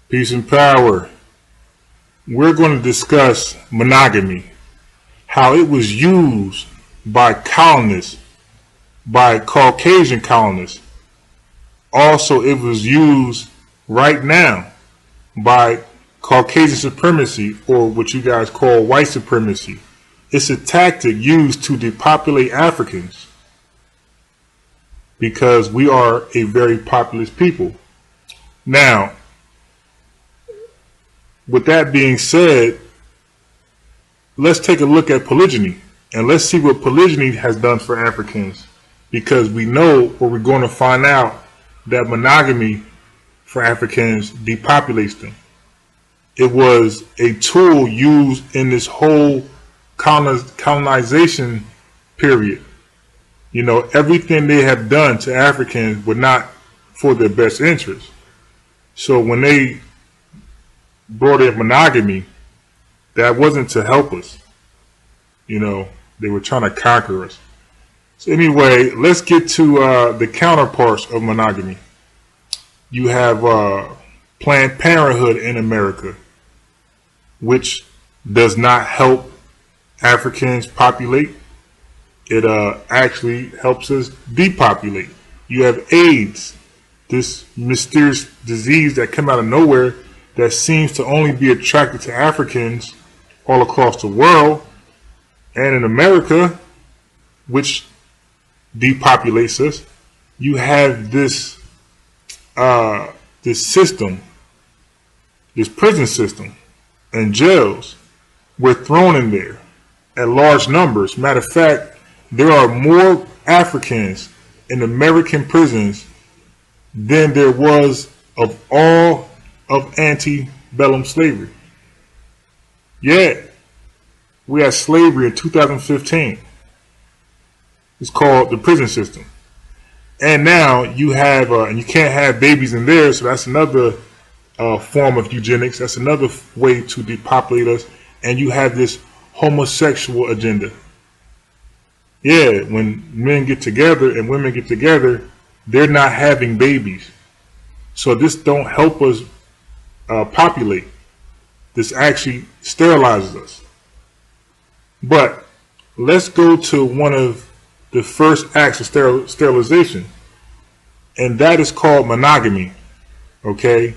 Peace and power. We're going to discuss monogamy, how it was used by colonists, by Caucasian colonists. Also, it was used right now by Caucasian supremacy, or what you guys call white supremacy. It's a tactic used to depopulate Africans because we are a very populous people. Now, with that being said, let's take a look at polygyny and let's see what polygyny has done for Africans, because we know, or we're going to find out, that monogamy for Africans depopulates them. It was a tool used in this whole colonization period. You know, everything they have done to Africans were not for their best interest. So when they brought in monogamy, that wasn't to help us. You know, they were trying to conquer us. So anyway, let's get to the counterparts of monogamy. You have Planned Parenthood in America, which does not help Africans populate. It actually helps us depopulate. You have AIDS, this mysterious disease that came out of nowhere that seems to only be attracted to Africans all across the world and in America, which depopulates us. You have this system, this prison system and jails. We're thrown in there at large numbers. Matter of fact, there are more Africans in American prisons than there was of all of antebellum slavery. Yeah, we had slavery in 2015. It's called the prison system. And now you have, and you can't have babies in there, so that's another form of eugenics. That's another way to depopulate us. And you have this homosexual agenda. Yeah, when men get together and women get together, they're not having babies. So this don't help us populate. This actually sterilizes us. But let's go to one of the first acts of sterilization, and that is called monogamy. Okay,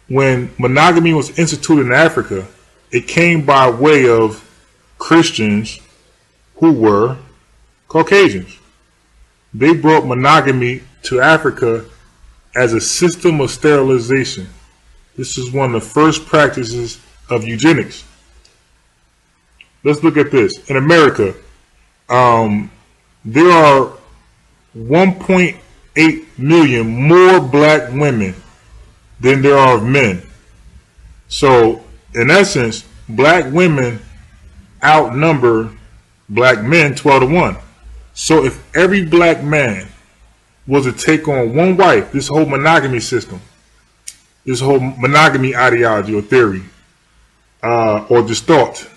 when monogamy was instituted in Africa, it came by way of Christians who were Caucasians. They brought monogamy to Africa as a system of sterilization. This is one of the first practices of eugenics. Let's look at this. In America, there are 1.8 million more black women than there are men. So, in essence, black women outnumber black men 12-1. So if every black man was to take on one wife, this whole monogamy system, this whole monogamy ideology or theory, or this thought,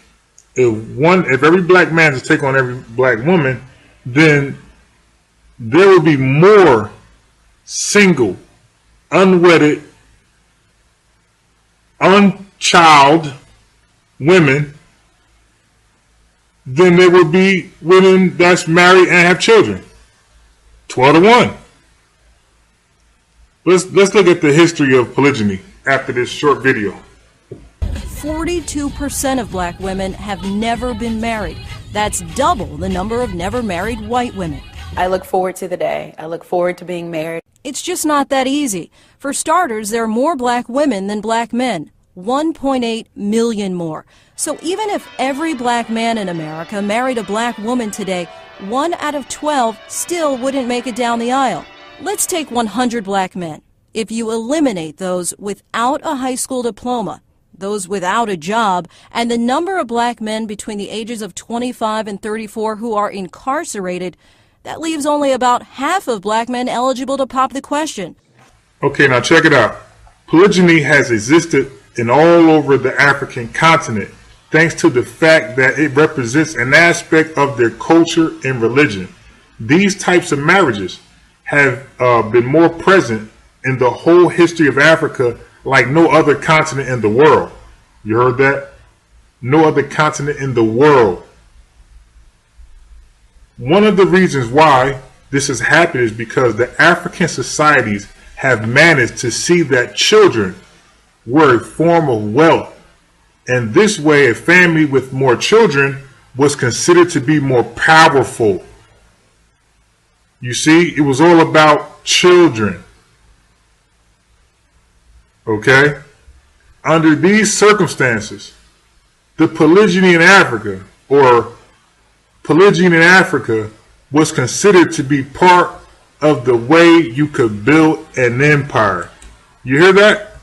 if every black man is to take on every black woman, then there would be more single, unwedded, unchild women than there would be women that's married and have children. 12-1. Let's look at the history of polygyny after this short video. 42% of black women have never been married. That's double the number of never married white women. I look forward to the day. I look forward to being married. It's just not that easy. For starters, there are more black women than black men. 1.8 million more. So even if every black man in America married a black woman today, 1 out of 12 still wouldn't make it down the aisle. Let's take 100 black men. If you eliminate those without a high school diploma, those without a job, and the number of black men between the ages of 25 and 34 who are incarcerated, that leaves only about half of black men eligible to pop the question. Okay, now check it out. Polygyny has existed in all over the African continent, thanks to the fact that it represents an aspect of their culture and religion. These types of marriages have been more present in the whole history of Africa like no other continent in the world. You heard that? No other continent in the world. One of the reasons why this has happened is because the African societies have managed to see that children were a form of wealth. And this way, a family with more children was considered to be more powerful. You see, it was all about children. Okay? Under these circumstances, the polygyny in Africa, was considered to be part of the way you could build an empire. You hear that?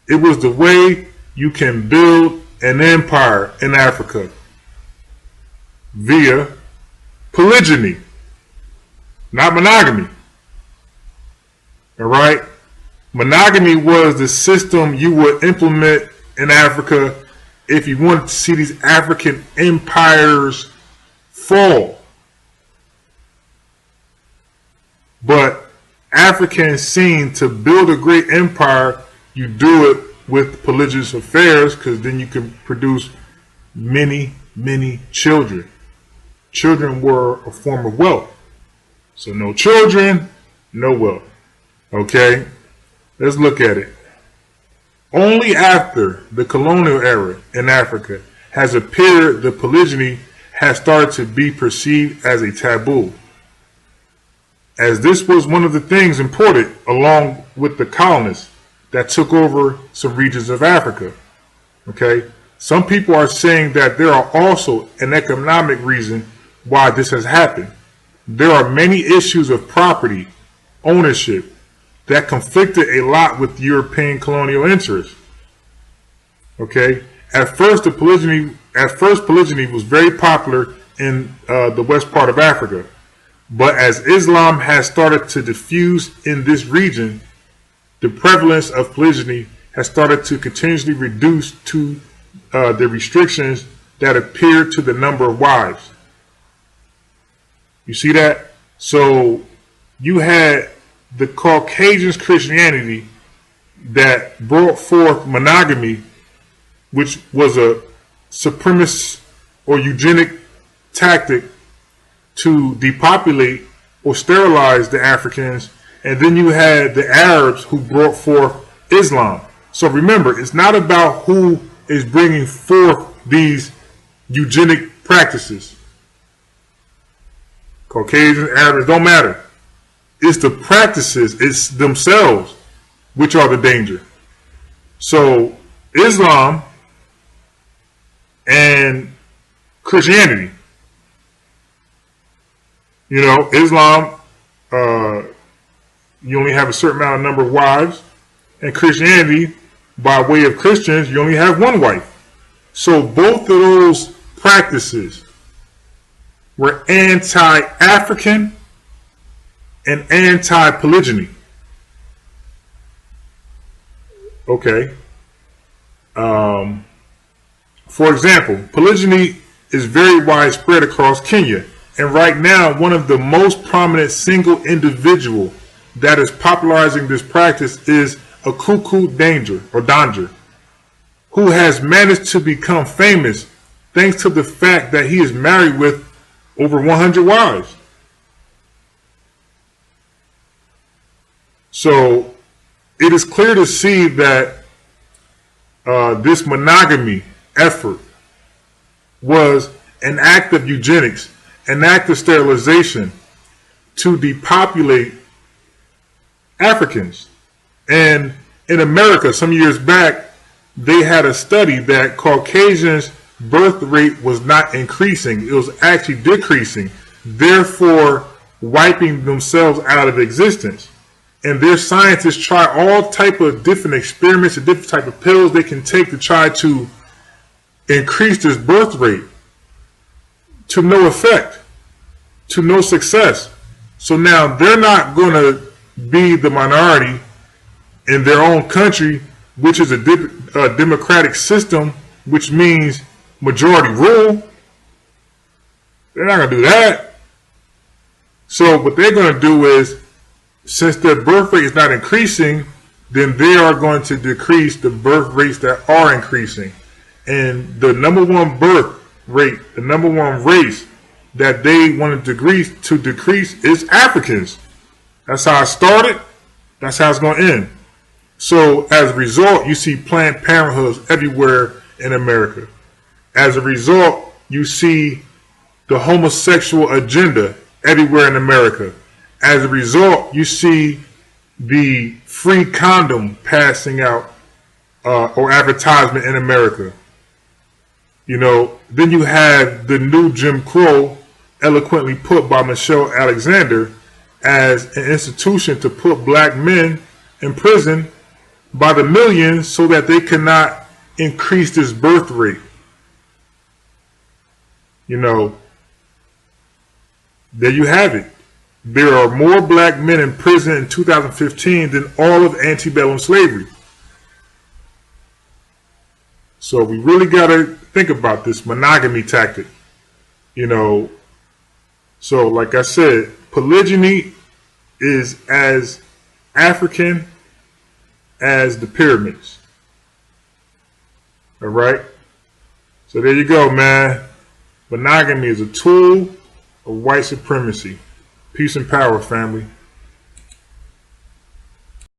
It was the way you can build an empire in Africa via polygyny, not monogamy. All right? Monogamy was the system you would implement in Africa if you wanted to see these African empires fall. But Africans seen to build a great empire, you do it with polygynous affairs, because then you can produce many, many children. Children were a form of wealth. So no children, no wealth. Okay? Let's look at it. Only after the colonial era in Africa has appeared the polygyny has started to be perceived as a taboo, as this was one of the things imported along with the colonists that took over some regions of Africa. Okay? Some people are saying that there are also an economic reason why this has happened. There are many issues of property ownership that conflicted a lot with European colonial interests. Okay? At first, polygyny was very popular in the west part of Africa. But as Islam has started to diffuse in this region, the prevalence of polygyny has started to continuously reduce to the restrictions that appear to the number of wives. You see that? So you had the Caucasian Christianity that brought forth monogamy, which was a supremacist or eugenic tactic to depopulate or sterilize the Africans. And then you had the Arabs who brought forth Islam. So remember, it's not about who is bringing forth these eugenic practices. Caucasian, Arabs, don't matter. It's the practices, it's themselves, which are the danger. So Islam and Christianity. You know, Islam, you only have a certain amount of number of wives. And Christianity, by way of Christians, you only have one wife. So both of those practices were anti-African and anti-polygyny. Okay. For example, polygyny is very widespread across Kenya. And right now, one of the most prominent single individual that is popularizing this practice is a Kuku Danger, who has managed to become famous thanks to the fact that he is married with over 100 wives. So it is clear to see that this monogamy effort was an act of eugenics, an act of sterilization to depopulate Africans. And in America, some years back, they had a study that Caucasians' birth rate was not increasing. It was actually decreasing, therefore wiping themselves out of existence. And their scientists try all type of different experiments and different type of pills they can take to try to increase this birth rate, to no effect, to no success. So now they're not going to be the minority in their own country, which is a democratic system, which means majority rule. They're not going to do that. So what they're going to do is, since their birth rate is not increasing, then they are going to decrease the birth rates that are increasing. And the number one birth rate, the number one race that they want to decrease is Africans. That's how it started. That's how it's going to end. So as a result, you see Planned Parenthoods everywhere in America. As a result, you see the homosexual agenda everywhere in America. As a result, you see the free condom passing out or advertisement in America. You know, then you have the new Jim Crow, eloquently put by Michelle Alexander, as an institution to put black men in prison by the millions so that they cannot increase this birth rate. You know, there you have it. There are more black men in prison in 2015 than all of antebellum slavery. So we really got to think about this monogamy tactic. You know, so like I said, polygyny is as African as the pyramids. All right? So there you go, man. Monogamy is a tool of white supremacy. Peace and power, family.